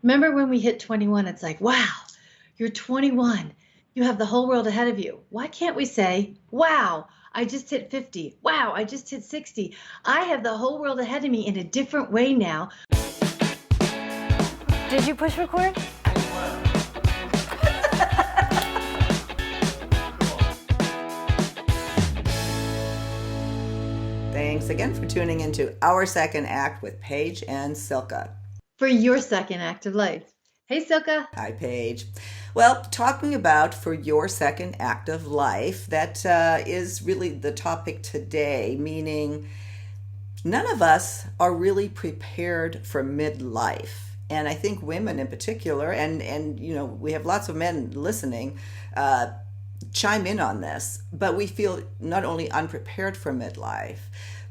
Remember when we hit 21, it's like, wow, you're 21. You have the whole world ahead of you. Why can't we say, wow, I just hit 50. Wow, I just hit 60. I have the whole world ahead of me in a different way now. Did you push record? Thanks again for tuning into Our Second Act with Paige and Silka. For your second act of life. Hey, Silka. Hi, Paige. Well, talking about for your second act of life, that is really the topic today, meaning none of us are really prepared for midlife. And I think women in particular, and you know, we have lots of men listening, chime in on this, but we feel not only unprepared for midlife,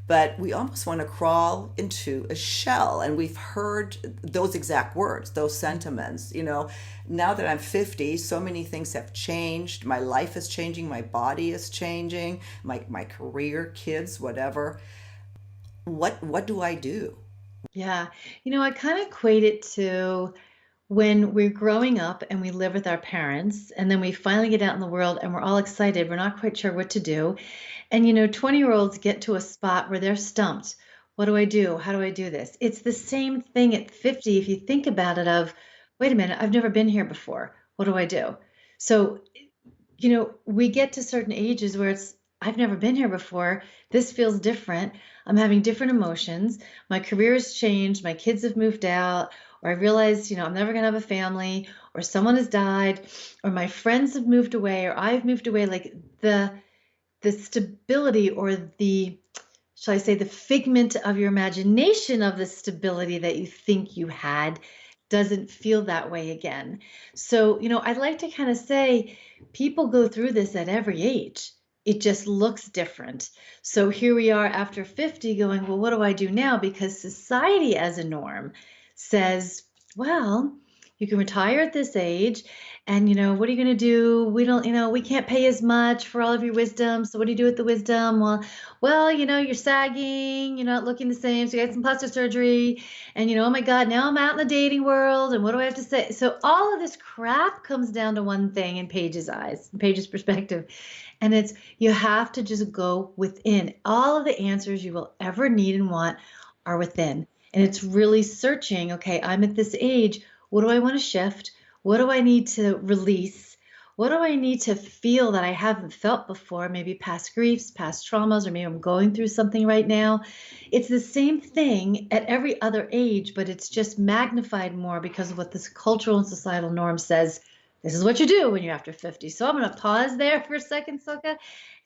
but we almost want to crawl into a shell. And we've heard those exact words, those sentiments. You know, now that I'm 50, so many things have changed. My life is changing, my body is changing, my career, kids, whatever. What do I do? Yeah. You know, I kind of equate it to when we're growing up and we live with our parents, and then we finally get out in the world and we're all excited. We're not quite sure what to do. And, you know, 20-year-olds get to a spot where they're stumped. What do I do? How do I do this? It's the same thing at 50. If you think about it of, wait a minute, I've never been here before. What do I do? So, you know, we get to certain ages where it's, I've never been here before. This feels different. I'm having different emotions. My career has changed. My kids have moved out, or I realized, you know, I'm never going to have a family, or someone has died, or my friends have moved away, or I've moved away. Like the stability, or the, shall I say, the figment of your imagination of the stability that you think you had doesn't feel that way again. So, you know, I'd like to kind of say people go through this at every age. It just looks different. So here we are after 50 going, well, what do I do now? Because society as a norm says, well, you can retire at this age. And, you know, what are you going to do? We don't, you know, we can't pay as much for all of your wisdom. So what do you do with the wisdom? Well, you know, you're sagging, you're not looking the same. So you got some plastic surgery. And, you know, oh my God, now I'm out in the dating world. And what do I have to say? So all of this crap comes down to one thing in Paige's eyes, in Paige's perspective. And it's, you have to just go within. All of the answers you will ever need and want are within. And it's really searching, okay, I'm at this age. What do I want to shift? What do I need to release? What do I need to feel that I haven't felt before? Maybe past griefs, past traumas, or maybe I'm going through something right now. It's the same thing at every other age, but it's just magnified more because of what this cultural and societal norm says. This is what you do when you're after 50. So I'm going to pause there for a second, Silka,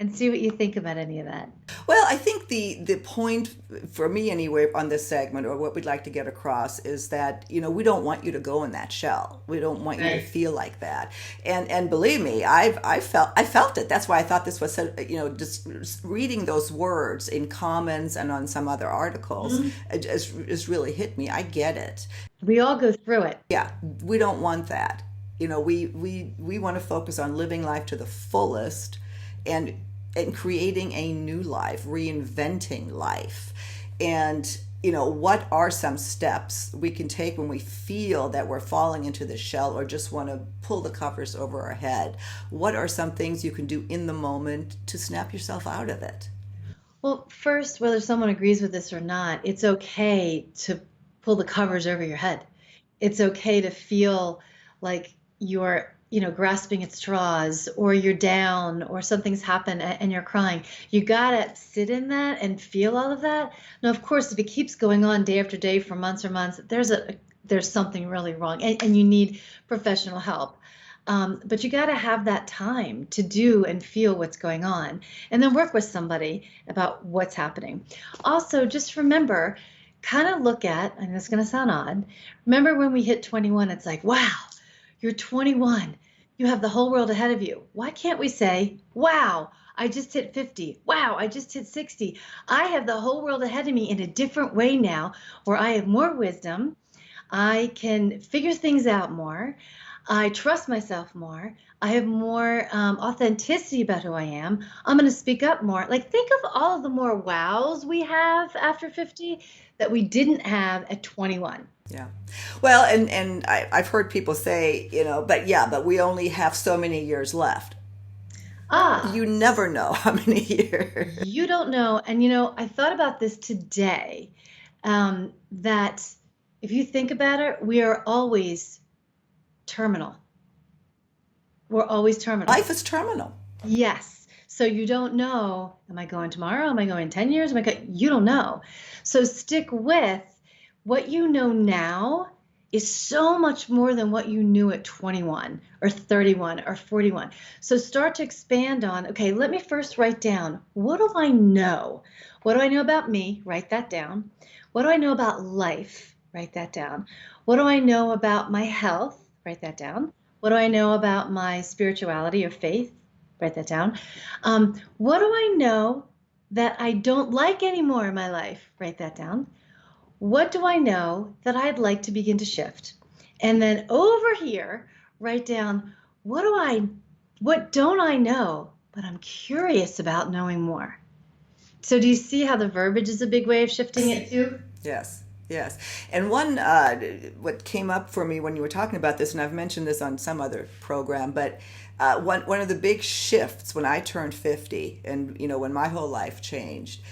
and see what you think about any of that. Well, I think the point for me anyway on this segment, or what we'd like to get across, is that, you know, we don't want you to go in that shell. We don't want you to feel like that. And believe me, I felt it. That's why I thought this was so, you know, just reading those words in comments and on some other articles, it just really hit me. I get it. We all go through it. Yeah, we don't want that. You know, we want to focus on living life to the fullest and creating a new life, reinventing life. And, you know, what are some steps we can take when we feel that we're falling into the shell or just want to pull the covers over our head? What are some things you can do in the moment to snap yourself out of it? Well, first, whether someone agrees with this or not, it's okay to pull the covers over your head. It's okay to feel like you're, you know, grasping at straws, or you're down, or something's happened and you're crying. You gotta sit in that and feel all of that. Now, of course, if it keeps going on day after day for months or months, there's something really wrong, and you need professional help. But you got to have that time to do and feel what's going on, and then work with somebody about what's happening. Also, just remember, kind of look at, and it's going to sound odd, remember when we hit 21, it's like, wow, you're 21. You have the whole world ahead of you. Why can't we say, wow, I just hit 50. Wow, I just hit 60. I have the whole world ahead of me in a different way now, where I have more wisdom. I can figure things out more. I trust myself more. I have more authenticity about who I am. I'm going to speak up more. Like, think of all of the more wows we have after 50 that we didn't have at 21. Yeah. Well, and I've heard people say, but yeah, but we only have so many years left. Ah, You never know how many years. you don't know. And, I thought about this today, that if you think about it, we are always terminal. We're always terminal. Life is terminal. Yes. So you don't know, am I going tomorrow? Am I going 10 years? You don't know. So stick with what you know now is so much more than what you knew at 21 or 31 or 41. So start to expand on, okay, let me first write down, what do I know? What do I know about me? Write that down. What do I know about life? Write that down. What do I know about my health? Write that down. What do I know about my spirituality or faith? Write that down. What do I know that I don't like anymore in my life? Write that down. What do I know that I'd like to begin to shift? And then over here, write down, what don't I know, but I'm curious about knowing more. So do you see how the verbiage is a big way of shifting it too? Yes, yes. And one, what came up for me when you were talking about this, and I've mentioned this on some other program, but one of the big shifts when I turned 50, and when my whole life changed,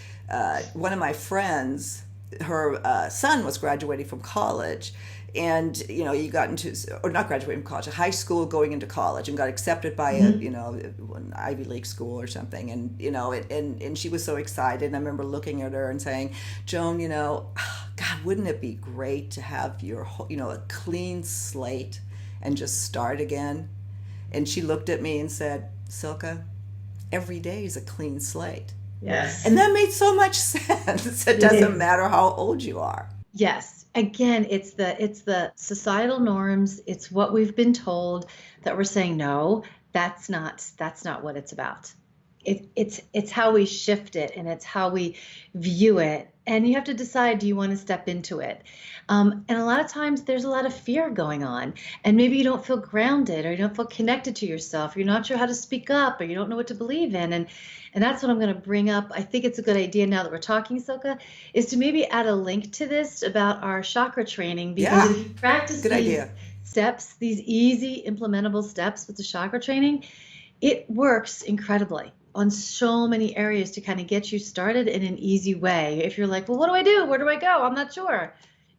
one of my friends, her son was graduating from college, and he got into, or not graduating from college, a high school, going into college, and got accepted by an Ivy League school or something. And and she was so excited, and I remember looking at her and saying, Joan, God, wouldn't it be great to have your a clean slate and just start again? And she looked at me and said, Silka, every day is a clean slate. Yes. And that made so much sense. It doesn't matter how old you are. Yes. Again, it's the societal norms. It's what we've been told that we're saying, no, that's not what it's about. It's how we shift it, and it's how we view it. And you have to decide, do you want to step into it? And a lot of times there's a lot of fear going on, and maybe you don't feel grounded, or you don't feel connected to yourself. You're not sure how to speak up, or you don't know what to believe in. And that's what I'm going to bring up. I think it's a good idea, now that we're talking, Silka, is to maybe add a link to this about our chakra training, because if you practice good these idea. steps, these easy implementable steps with the chakra training, it works incredibly on so many areas to kind of get you started in an easy way. If you're like, well, what do I do? Where do I go? I'm not sure.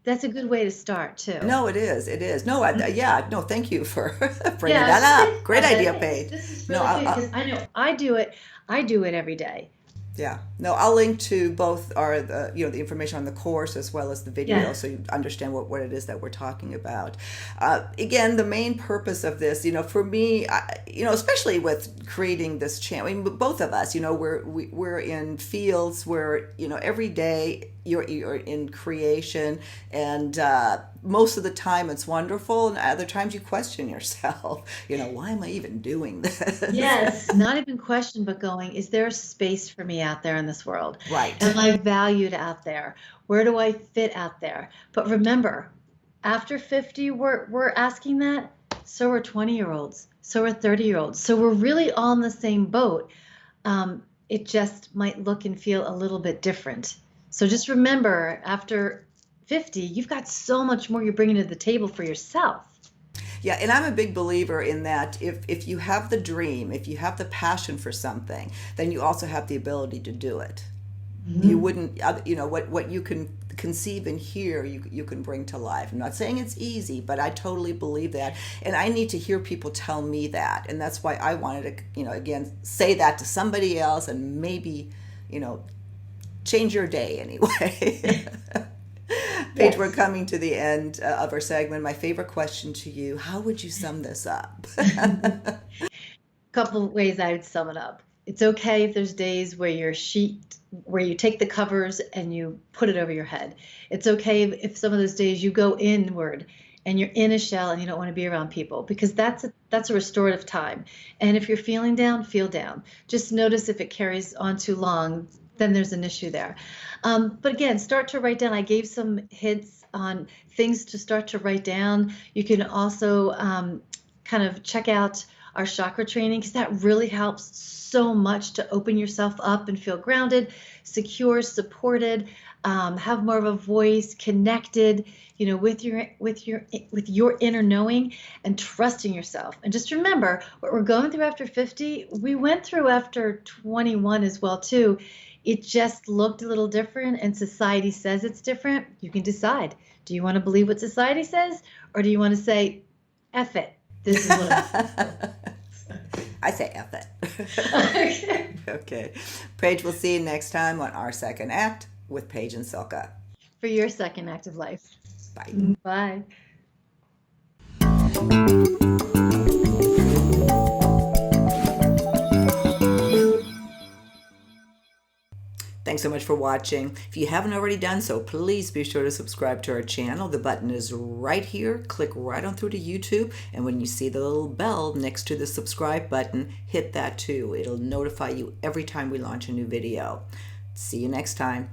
That's a good way to start too. No, it is. It is. No, yeah. No, thank you for bringing Yeah, that just up. Great idea, Paige. this is No, really good, because I know I do it. I do it every day. yeah. No, I'll link to both the information on the course as well as the video, Yeah. so you understand what it is that we're talking about. Again, the main purpose of this, for me, especially with creating this channel, I mean, both of us, we're in fields where every day you're in creation, and most of the time it's wonderful, and other times you question yourself. Why am I even doing this? Yes, not even question, but going, is there a space for me out there in this world? Right. Am I valued out there? Where do I fit out there? But remember, after 50, we're asking that. So are 20-year-olds. So are 30-year-olds. So we're really all in the same boat. It just might look and feel a little bit different. So just remember, after 50, you've got so much more you're bringing to the table for yourself. Yeah, and I'm a big believer in that if you have the dream, if you have the passion for something, then you also have the ability to do it. Mm-hmm. You wouldn't, what you can conceive and hear, you can bring to life. I'm not saying it's easy, but I totally believe that. And I need to hear people tell me that. And that's why I wanted to, again, say that to somebody else, and maybe, change your day anyway. Paige, Yes. we're coming to the end of our segment. My favorite question to you: how would you sum this up? Couple of ways I would sum it up. It's okay if there's days where where you take the covers and you put it over your head. It's okay if some of those days you go inward and you're in a shell and you don't want to be around people, because that's a restorative time. And if you're feeling down, feel down. Just notice if it carries on too long, then there's an issue there. But again, start to write down. I gave some hints on things to start to write down. You can also kind of check out our chakra training, because that really helps so much to open yourself up and feel grounded, secure, supported, have more of a voice, connected, with your inner knowing, and trusting yourself. And just remember, what we're going through after 50, we went through after 21 as well too. It just looked a little different, and society says it's different. You can decide. Do you want to believe what society says, or do you want to say, F it? This is what I'm. I say F it. Okay. Okay. Paige, we'll see you next time on Our Second Act with Paige and Silka. For your second active life. Bye. Bye. Thanks so much for watching. If you haven't already done so, please be sure to subscribe to our channel. The button is right here. Click right on through to YouTube, and when you see the little bell next to the subscribe button, hit that too. It'll notify you every time we launch a new video. See you next time.